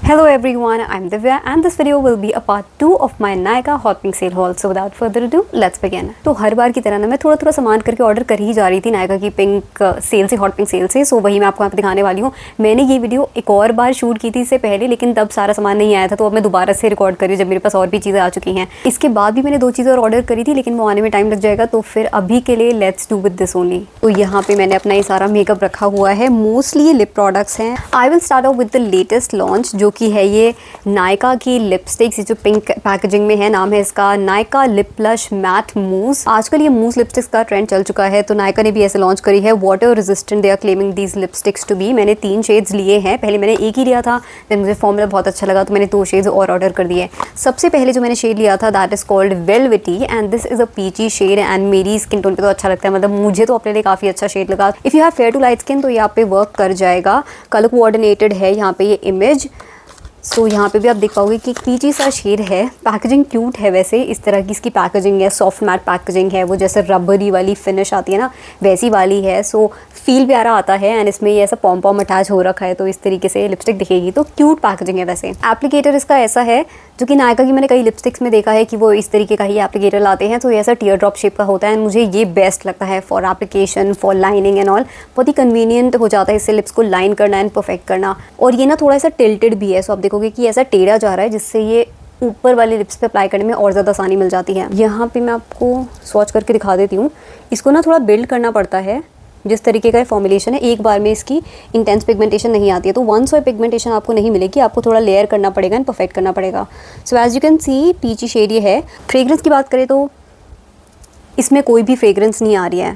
Hello everyone, I'm Divya and this video will be a part 2 of my Nykaa hot pink sale haul. So without further ado, let's begin. तो हर बार की तरह ना मैं थोड़ा सामान करके ऑर्डर कर ही जा रही थी Nykaa की पिंक सेल से, हॉट पिंक सेल से. सो वही मैं आपको यहाँ पे दिखाने वाली हूँ. मैंने ये वीडियो एक और बार शूट की थी इससे पहले, लेकिन तब सारा सामान नहीं आया था, तो अब मैं दोबारा से रिकॉर्ड कर रही हूँ जब मेरे पास और भी चीज़ें आ चुकी हैं. इसके बाद भी मैंने 2 चीज़ें और ऑर्डर करी थी, लेकिन वो आने में टाइम लग जाएगा, तो फिर अभी के लिए let's do with this only. तो यहाँ पे मैंने अपना ये सारा मेकअप रखा हुआ है. मोस्टली ये लिप प्रोडक्ट्स हैं. I will start out with the latest launch, जो कि है ये नायका की लिपस्टिक्स. जो पिंक पैकेजिंग में है, नाम है इसका नायका लिप ब्लश मैट मूस. आजकल ये मूस लिपस्टिक्स का ट्रेंड चल चुका है, तो नायका ने भी ऐसे लॉन्च करी है. Water resistant they are claiming these lipsticks to be. मैंने 3 शेड्स लिए हैं. पहले मैंने एक ही लिया था, फिर मुझे फॉर्मूला बहुत अच्छा लगा तो मैंने 2 शेड्स और ऑर्डर कर दिए. सबसे पहले जो मैंने शेड लिया था that is called velvety and this is a peachy shade. And मेरी स्किन टोन पे तो अच्छा लगता है, मतलब मुझे तो अपने लिए काफ़ी अच्छा शेड लगा. If you have fair to light skin तो ये आप पे वर्क कर जाएगा. कलर कोऑर्डिनेटेड है यहाँ पे ये इमेज. सो यहाँ पे भी आप देख पाओगे कि एक पीची सा शेड है. पैकेजिंग क्यूट है वैसे, इस तरह की इसकी पैकेजिंग है. सॉफ्ट मैट पैकेजिंग है, वो जैसे रबरी वाली फिनिश आती है ना, वैसी वाली है. सो फील प्यारा आता है. एंड इसमें ये ऐसा पॉम पॉम अटैच हो रखा है, तो इस तरीके से लिपस्टिक दिखेगी. तो क्यूट पैकेजिंग है वैसे. एप्लीकेटर इसका ऐसा है, जो कि नायका की मैंने कई लिपस्टिक्स में देखा है कि वो इस तरीके का ही एप्लीकेटर लाते हैं. तो ये ऐसा टीयर ड्रॉप शेप का होता है. एंड मुझे ये बेस्ट लगता है for application, for lining and all. बहुत ही कन्वीनियंट हो जाता है इससे लिप्स को लाइन करना एंड परफेक्ट करना. और ये ना थोड़ा सा टिल्टेड भी है, सो आप देखोगे कि ऐसा टेढ़ा जा रहा है, जिससे ये ऊपर वाले लिप्स पे अप्लाई करने में और ज़्यादा आसानी मिल जाती है. यहाँ पे मैं आपको स्वॉच करके दिखा देती हूँ. इसको ना थोड़ा बिल्ड करना पड़ता है. जिस तरीके का फॉर्मुलेशन है, एक बार में इसकी इंटेंस पिगमेंटेशन नहीं आती है, तो वन सॉय पिगमेंटेशन आपको नहीं मिलेगी. आपको थोड़ा लेयर करना पड़ेगा एंड परफेक्ट करना पड़ेगा. So as you can see peachy shade ये है. फ्रेग्रेंस की बात करें तो इसमें कोई भी फ्रेग्रेंस नहीं आ रही है,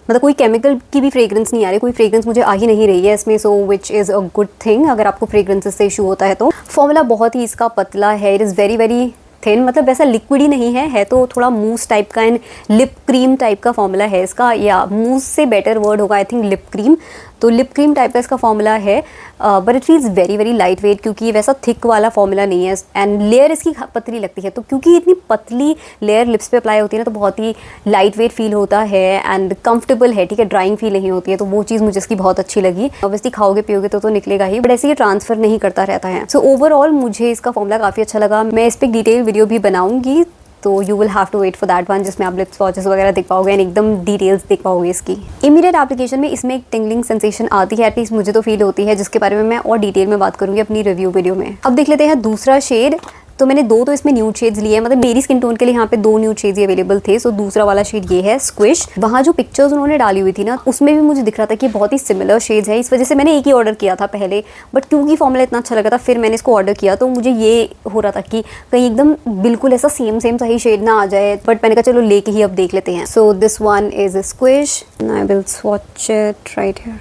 मतलब कोई केमिकल की भी फ्रेग्रेंस नहीं आ रही. कोई फ्रेग्रेंस मुझे आ ही नहीं रही है इसमें. So which is a good thing अगर आपको फ्रेग्रेंसेस से इशू होता है तो. फॉर्मूला बहुत ही इसका पतला है. It is very very thin, मतलब वैसा लिक्विड ही नहीं है तो थोड़ा मूस टाइप का एंड लिप क्रीम टाइप का फॉर्मूला है इसका. या मूस से बेटर वर्ड होगा आई थिंक लिप क्रीम. तो लिप क्रीम टाइप का इसका फॉर्मूला है. But it feels very very light weight, क्योंकि ये वैसा थिक वाला फॉर्मूला नहीं है. एंड लेयर इसकी पतली लगती है, तो क्योंकि इतनी पतली लेयर लिप्स पे अप्लाई होती है ना, तो बहुत ही लाइट वेट फील होता है एंड कंफर्टेबल है. ठीक है, ड्राइंग फील नहीं होती है, तो वो चीज़ मुझे इसकी बहुत अच्छी लगी. ऑब्वियसली खाओगे पियोगे तो निकलेगा ही, बट ऐसे ये ट्रांसफर नहीं करता रहता है. सो ओवरऑल मुझे इसका फॉर्मूला काफ़ी अच्छा लगा. मैं इस पर डिटेल वीडियो भी बनाऊंगी, तो you will have to wait for that one, जिसमें आप लिप स्वॉचेस वगैरह देख पाओगे एंड एकदम डिटेल्स देख पाओगे इसकी. इमीडिएट एप्लीकेशन में इसमें एक टिंगलिंग सेंसेशन आती है, एटलीस्ट मुझे तो फील होती है, जिसके बारे में मैं और डिटेल में बात करूंगी अपनी रिव्यू वीडियो में. अब देख लेते हैं दूसरा शेड. तो मैंने 2 तो इसमें न्यूड शेड्स लिए हैं, मतलब मेरी स्किन टोन के लिए यहाँ पे 2 न्यूड शेड्स ही अवेलेबल थे. सो दूसरा वाला शेड ये है स्क्विश. वहाँ जो पिक्चर्स उन्होंने डाली हुई थी ना, उसमें भी मुझे दिख रहा था कि बहुत ही सिमिलर शेड्स है. इस वजह से मैंने एक ही ऑर्डर किया था पहले, बट क्योंकि फॉर्मूला इतना अच्छा लगा था फिर मैंने इसको ऑर्डर किया. तो मुझे ये हो रहा था कि कहीं एकदम बिल्कुल ऐसा सेम सही शेड ना आ जाए, बट मैंने कहा चलो लेके ही अब देख लेते हैं. So this one is squish. I will swatch it right here.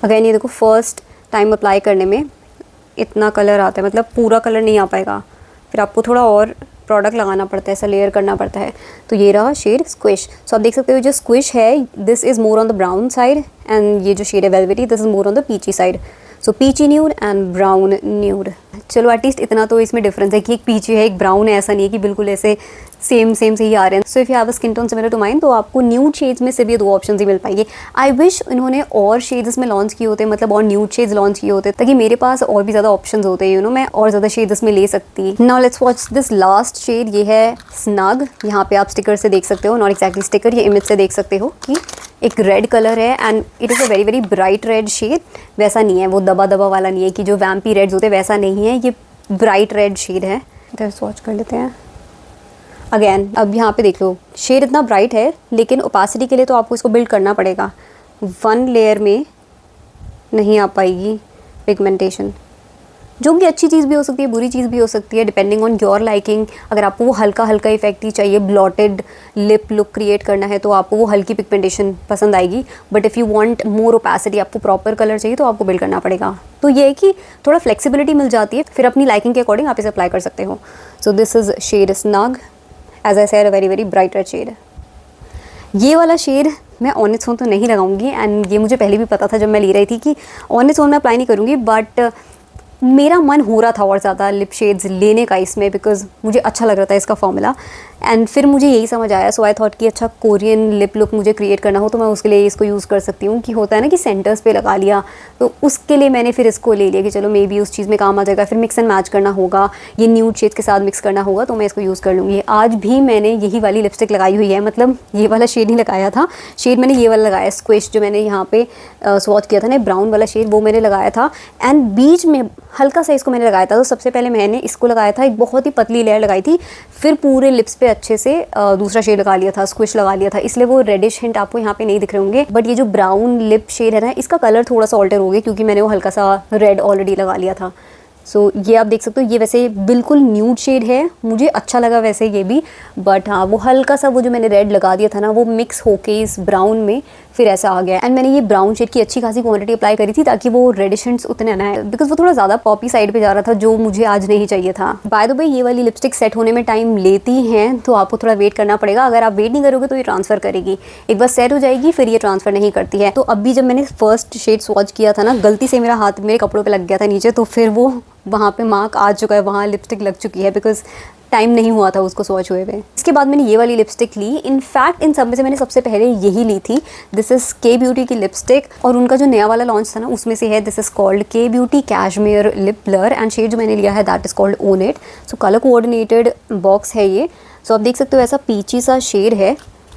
Again ये देखो, फर्स्ट टाइम अप्लाई करने में इतना कलर आता है, मतलब पूरा कलर नहीं आ पाएगा, फिर आपको थोड़ा और प्रोडक्ट लगाना पड़ता है, ऐसा लेयर करना पड़ता है. तो ये रहा शेड स्क्विश. सो आप देख सकते हो जो स्क्विश है this is more on the brown side, and ये जो शेड है velvety this is more on the peachy side. So peachy nude and brown nude. चलो एटलीस्ट इतना तो इसमें डिफरेंस है कि एक पीची है एक ब्राउन है. ऐसा नहीं है कि बिल्कुल ऐसे सेम से ही आ रहे हैं. So if you have a skin tone similar to mine, तो आपको न्यूड शेड्स में सिर्फ ये 2 ऑप्शन ही मिल पाएंगे. आई विश इन्होंने और शेड्स में लॉन्च किए होते, मतलब और न्यूड शेड्स लॉन्च किए होते, ताकि मेरे पास और भी ज़्यादा ऑप्शंस होते, यू नो, मैं और ज़्यादा शेड्स में ले सकती. Now let's watch this last shade. ये है स्नग. यहाँ पे आप स्टिकर से देख सकते हो, नॉट एक्जैक्टली स्टिकर, ये इमेज से देख सकते हो कि एक रेड कलर है and it is a very very bright red shade. वैसा नहीं है, वो दबा वाला नहीं है कि जो वैम्पी रेड्स होते हैं, वैसा नहीं है. ये ब्राइट रेड शेड है. इधर स्वॉच कर लेते हैं अगेन. अब यहाँ पे देख लो, शेड इतना ब्राइट है, लेकिन ओपेसिटी के लिए तो आपको इसको बिल्ड करना पड़ेगा. 1 लेयर में नहीं आ पाएगी पिगमेंटेशन, जो कि अच्छी चीज़ भी हो सकती है, बुरी चीज़ भी हो सकती है, डिपेंडिंग ऑन योर लाइकिंग. अगर आपको वो हल्का इफेक्ट ही चाहिए, ब्लॉटेड लिप लुक क्रिएट करना है, तो आपको वो हल्की पिगमेंटेशन पसंद आएगी. But if you want more opacity, आपको प्रॉपर कलर चाहिए, तो आपको बिल्ड करना पड़ेगा. तो ये है कि थोड़ा फ्लेक्सिबिलिटी मिल जाती है, फिर अपनी लाइकिंग के अकॉर्डिंग आप इसे अप्लाई कर सकते हो. So this is shade snug. As I said, a very very bright red shade. ये वाला शेड मैं ऑन इट्स ओन तो नहीं लगाऊंगी, एंड ये मुझे पहले भी पता था जब मैं ले रही थी कि ऑन इट्स ओन मैं अप्लाई नहीं करूँगी, बट मेरा मन हो रहा था और ज़्यादा लिप शेड्स लेने का इसमें, बिकॉज मुझे अच्छा लग रहा था इसका फॉर्मूला। एंड फिर मुझे यही समझ आया, सो आई थॉट कि अच्छा कोरियन लिप लुक मुझे क्रिएट करना हो तो मैं उसके लिए इसको यूज़ कर सकती हूँ, कि होता है ना कि सेंटर्स पे लगा लिया, तो उसके लिए मैंने फिर इसको ले लिया कि चलो मे बी उस चीज़ में काम आ जाएगा। फिर मिक्स एंड मैच करना होगा, ये न्यूड शेड के साथ मिक्स करना होगा, तो मैं इसको यूज़ कर लूँगी। आज भी मैंने यही वाली लिपस्टिक लगाई हुई है, मतलब ये वाला शेड नहीं लगाया था, शेड मैंने ये वाला लगाया स्क्विश, जो मैंने यहाँ पे स्वॉच किया था ना ब्राउन वाला शेड, वो मैंने लगाया था। एंड बीच में हल्का सा इसको मैंने लगाया था। तो सबसे पहले मैंने इसको लगाया था, एक बहुत ही पतली लेयर लगाई थी, फिर पूरे लिप्स पे अच्छे से दूसरा शेड लगा लिया था, स्क्विश लगा लिया था, इसलिए वो रेडिश हिंट आपको यहाँ पे नहीं दिख रहे होंगे। बट ये जो ब्राउन लिप शेड है ना, इसका कलर थोड़ा सा ऑल्टर हो गया क्योंकि मैंने वो हल्का सा रेड ऑलरेडी लगा लिया था। सो ये आप देख सकते हो, ये वैसे बिल्कुल न्यूड शेड है, मुझे अच्छा लगा वैसे ये भी, बट हाँ वो हल्का सा वो जो मैंने रेड लगा दिया था ना, वो मिक्स होके इस ब्राउन में फिर ऐसा आ गया। एंड मैंने ये ब्राउन शेड की अच्छी खासी क्वांटिटी अप्लाई करी थी ताकि वो रेडिश हिंट्स उतने ना आए, बिकॉज वो थोड़ा ज़्यादा पॉपी साइड पे जा रहा था, जो मुझे आज नहीं चाहिए था। बाय द वे ये वाली लिपस्टिक सेट होने में टाइम लेती हैं, तो आपको थोड़ा वेट करना पड़ेगा। अगर आप वेट नहीं करोगे तो ये ट्रांसफ़र करेगी, एक बार सेट हो जाएगी फिर ये ट्रांसफ़र नहीं करती है। तो अभी जब मैंने फर्स्ट शेड स्वॉच किया था ना, गलती से मेरा हाथ मेरे कपड़ों पर लग गया था नीचे, तो फिर वो वहाँ पे मार्क आ चुका है, वहाँ लिपस्टिक लग चुकी है, बिकॉज टाइम नहीं हुआ था उसको स्वॉच हुए हुए। इसके बाद मैंने ये वाली लिपस्टिक ली। इनफैक्ट इन सब में से मैंने सबसे पहले यही ली थी। दिस इज़ के ब्यूटी की लिपस्टिक, और उनका जो नया वाला लॉन्च था ना उसमें से है। This is called K beauty cashmere lip blur, and shade जो मैंने लिया है that is called own it. So colour coordinated box है ये। सो आप देख सकते हो ऐसा पीची सा शेड है।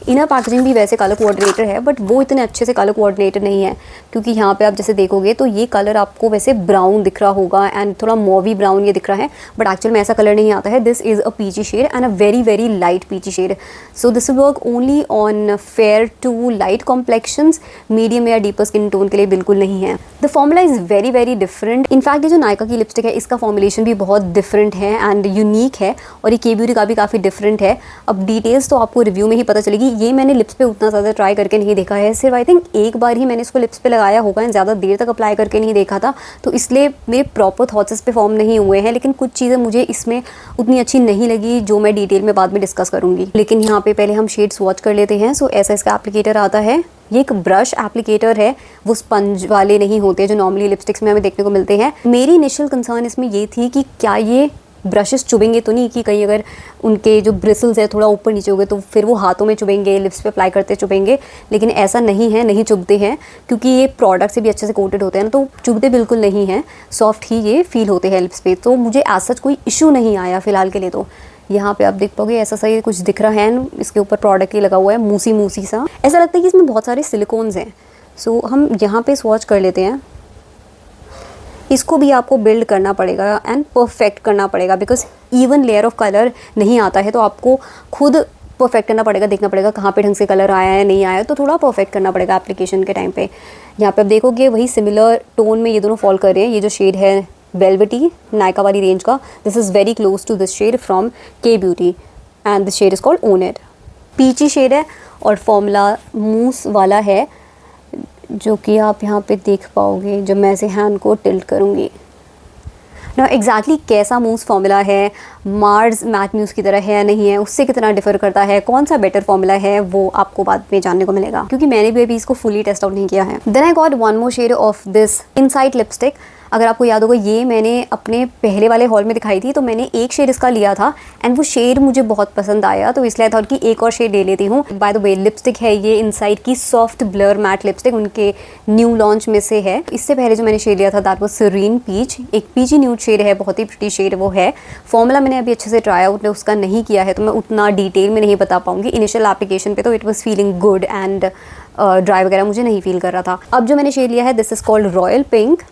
इनर पैकेजिंग भी वैसे कलर कोऑर्डिनेटर है, बट वो इतने अच्छे से कलर कोऑर्डिनेटर नहीं है, क्योंकि यहाँ पे आप जैसे देखोगे तो ये कलर आपको वैसे ब्राउन दिख रहा होगा एंड थोड़ा मोवी ब्राउन ये दिख रहा है, बट एक्चुअल में ऐसा कलर नहीं आता है। This is a peachy shade and a very very light peachy shade. So this will work only on fair to light complexions, medium या डीपर स्किन टोन के लिए बिल्कुल नहीं है। The formula is very very different. In fact ये जो नायका की lipstick है इसका फॉर्मुलेशन भी बहुत डिफरेंट है एंड यूनिक है, और ये के ब्यूटी का भी काफ़ी डिफरेंट है। अब डिटेल्स तो आपको रिव्यू में ही पता चलेगी। ये मैंने लिप्स पे उतना ज़्यादा ट्राई करके नहीं देखा है, सिर्फ आई थिंक एक बार ही मैंने इसको लिप्स पे लगाया होगा एंड ज़्यादा देर तक अप्लाई करके नहीं देखा था, तो इसलिए मेरे प्रॉपर थॉट्स इस पे फॉर्म नहीं हुए हैं। लेकिन कुछ चीज़ें मुझे इसमें उतनी अच्छी नहीं लगी, जो मैं डिटेल में बाद में डिस्कस करूँगी। लेकिन यहाँ पे पहले हम शेड स्वॉच कर लेते हैं। सो ऐसा इसका एप्लीकेटर आता है। ये एक ब्रश एप्लीकेटर है, वो स्पंज वाले नहीं होते जो नॉर्मली लिपस्टिक्स में हमें देखने को मिलते हैं। मेरी इनिशियल कंसर्न इसमें ये थी कि क्या ये ब्रशेस चुभेंगे तो नहीं, कि कहीं अगर उनके जो ब्रिसल्स है थोड़ा ऊपर नीचे हो गए तो फिर वो हाथों में चुभेंगे, लिप्स पे अप्लाई करते चुभेंगे। लेकिन ऐसा नहीं है, नहीं चुभते हैं, क्योंकि ये प्रोडक्ट से भी अच्छे से कोटेड होते हैं ना, तो चुभते बिल्कुल नहीं हैं, सॉफ्ट ही ये फील होते हैं लिप्स पे। तो मुझे एज सच कोई इशू नहीं आया फिलहाल के लिए। तो यहाँ पे आप देख पाओगे ऐसा सा ये कुछ दिख रहा है, इसके ऊपर प्रोडक्ट ही लगा हुआ है, मूसी मूसी सा। ऐसा लगता है कि इसमें बहुत सारे सिलिकॉन्स हैं। सो हम यहाँ पे स्वॉच कर लेते हैं। इसको भी आपको बिल्ड करना पड़ेगा एंड परफेक्ट करना पड़ेगा, because even layer of colour नहीं आता है, तो आपको खुद परफेक्ट करना पड़ेगा, देखना पड़ेगा कहाँ पे ढंग से कलर आया है नहीं आया, तो थोड़ा परफेक्ट करना पड़ेगा एप्लीकेशन के टाइम पे। यहाँ पे आप देखोगे वही सिमिलर टोन में ये दोनों फॉल कर रहे हैं। ये जो शेड है वेलवेटी नायका वाली रेंज का, this is very close to this shade from K beauty and this shade is called own it. Peachy shade है और फॉर्मूला मूस वाला है, जो कि आप यहाँ पे देख पाओगे जब मैं ऐसे हैंड को टिल्ट करूँगी ना। एग्जैक्टली कैसा मूस फॉर्मूला है, मार्स मैट म्यूज़ की तरह है या नहीं है, उससे कितना डिफर करता है, कौन सा बेटर फॉर्मूला है, वो आपको बाद में जानने को मिलेगा, क्योंकि मैंने भी अभी इसको फुली टेस्ट आउट नहीं किया है। Then I got one more shade of this Insight lipstick. अगर आपको याद होगा ये मैंने अपने पहले वाले हॉल में दिखाई थी, तो मैंने एक शेड इसका लिया था एंड वो शेड मुझे बहुत पसंद आया, तो इसलिए थॉट कि एक और शेड ले लेती हूँ। बाय द वे लिपस्टिक है ये इनसाइड की सॉफ्ट ब्लर मैट लिपस्टिक, उनके न्यू लॉन्च में से है। इससे पहले जो मैंने शेड लिया था दैट वाज सीरीन पीच, एक पीची न्यूड शेड है, बहुत ही प्रिटी शेड वो है। फॉर्मूला मैंने अभी अच्छे से ट्राई आउट उसका नहीं किया है, तो मैं उतना डिटेल में नहीं बता पाऊंगी। इनिशियल एप्लीकेशन पे तो it was feeling good and dry वगैरह मुझे नहीं फील कर रहा था। अब जो मैंने शेड लिया है this is called royal pink,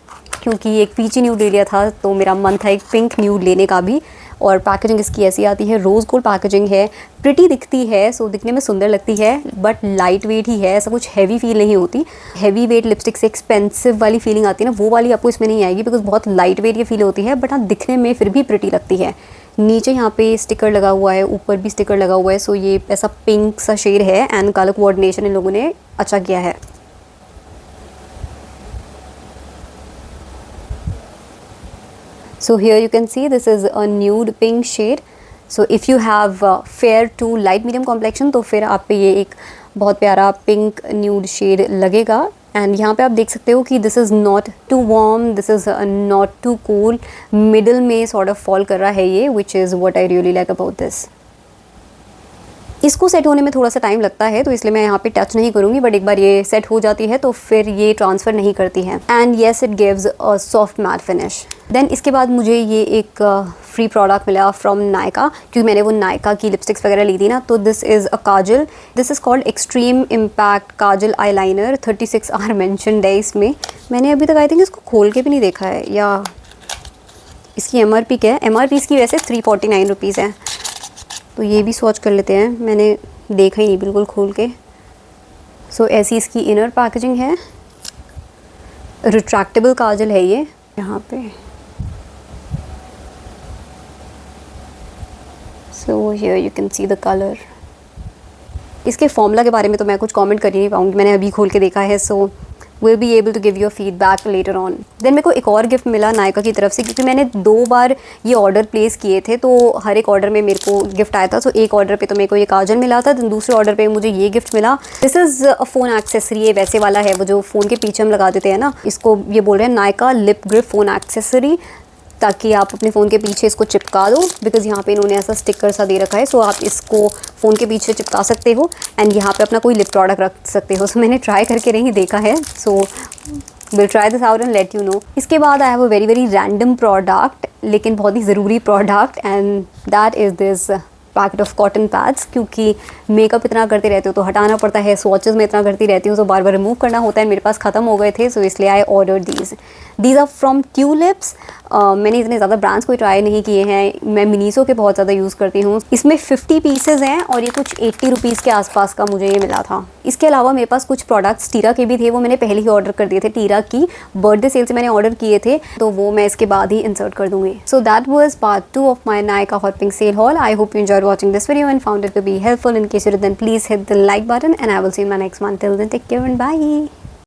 क्योंकि एक पीची न्यूड ले लिया था तो मेरा मन था एक पिंक न्यूड लेने का भी। और पैकेजिंग इसकी ऐसी आती है, रोज़ गोल्ड पैकेजिंग है, प्रिटी दिखती है, सो दिखने में सुंदर लगती है, बट लाइट वेट ही है, ऐसा कुछ हैवी फील नहीं होती। हैवी वेट लिपस्टिक से एक्सपेंसिव वाली फीलिंग आती है ना, वो वाली आपको इसमें नहीं आएगी, बिकॉज बहुत लाइट वेट ये फील होती है, बट हाँ दिखने में फिर भी प्रिटी लगती है। नीचे यहाँ पे स्टिकर लगा हुआ है, ऊपर भी स्टिकर लगा हुआ है, सो ये ऐसा पिंक सा शेड है एंड कलर कोऑर्डिनेशन इन लोगों ने अच्छा किया है। So here you can see this is a nude pink shade. So if you have fair to light medium complexion, तो फिर आप पे ये एक बहुत प्यारा पिंक न्यूड शेड लगेगा। एंड यहाँ पे आप देख सकते हो कि this is not too warm, this is not too cool, middle में सॉर्ट ऑफ फॉल कर रहा है ये, which is what I really like about this. इसको सेट होने में थोड़ा सा टाइम लगता है, तो इसलिए मैं यहाँ पे टच नहीं करूँगी, बट एक बार ये सेट हो जाती है तो फिर ये ट्रांसफ़र नहीं करती है। And yes, it gives a soft matte finish. देन इसके बाद मुझे ये एक फ्री प्रोडक्ट मिला फ्रॉम नायका, क्योंकि मैंने वो नायका की लिपस्टिक्स वगैरह ली थी ना। तो this is a kajal, this is called extreme impact kajal eyeliner, 36 are mentioned है इसमें। मैंने अभी तक आई थिंक इसको खोल के भी नहीं देखा है, या इसकी MRP क्या है। MRP इसकी वैसे 349 रुपीज़ है, तो ये भी स्वॉच कर लेते हैं। मैंने देखा ही नहीं बिल्कुल खोल के। सो ऐसी इसकी इनर पैकेजिंग है, रिट्रैक्टेबल काजल है ये। यहाँ पे so here you can see the colour. इसके फॉर्मूला के बारे में तो मैं कुछ कमेंट कर ही नहीं पाऊँगी, मैंने अभी खोल के देखा है। So will be able to give your feedback later on. देन मेरे को एक और गिफ्ट मिला नायका की तरफ से, क्योंकि मैंने 2 बार ये ऑर्डर प्लेस किए थे, तो हर एक ऑर्डर में मेरे को गिफ्ट आया था। सो एक ऑर्डर पे तो मेरे को ये काजल मिला था, देन दूसरे ऑर्डर पे मुझे ये गिफ्ट मिला। This is a phone accessory, ये वैसे वाला है वो जो फ़ोन के पीछे हम लगा देते हैं ना। इसको ये बोल रहे हैं Nykaa lip grip phone accessory, ताकि आप अपने फ़ोन के पीछे इसको चिपका दो, बिकॉज़ यहाँ पे इन्होंने ऐसा स्टिकर सा दे रखा है। सो आप इसको फ़ोन के पीछे चिपका सकते हो एंड यहाँ पे अपना कोई लिप प्रोडक्ट रख सकते हो। सो मैंने ट्राई करके नहीं देखा है, so will try this out and let you know. इसके बाद I have a very very random product, लेकिन बहुत ही ज़रूरी product, and that is this packet of cotton pads. क्योंकि मेकअप इतना करते रहते हो तो हटाना पड़ता है, स्वॉचेस में इतना करती रहती हूँ तो बार बार रिमूव करना होता है। मेरे पास ख़त्म हो गए थे, सो इसलिए I order these are from tulips. मैंने इतने ज़्यादा ब्रांड्स कोई ट्राई नहीं किए हैं, मैं मिनीसो के बहुत ज़्यादा यूज़ करती हूँ। इसमें 50 पीसेज़ हैं और ये कुछ 80 रुपीज़ के आसपास का मुझे ये मिला था। इसके अलावा मेरे पास कुछ प्रोडक्ट्स टीरा के भी थे, वो मैंने पहले ही ऑर्डर कर दिए थे। टीरा की बर्थडे सेल से मैंने ऑर्डर किए थे, तो वो मैं इसके बाद ही इंसर्ट कर दूँगी। So that was part 2 of my Nykaa hot pink sale haul. I hope you enjoyed watching this video and found it to be helpful. In case you did, then please hit the like button and I will see you in my next one. Till then, take care and bye.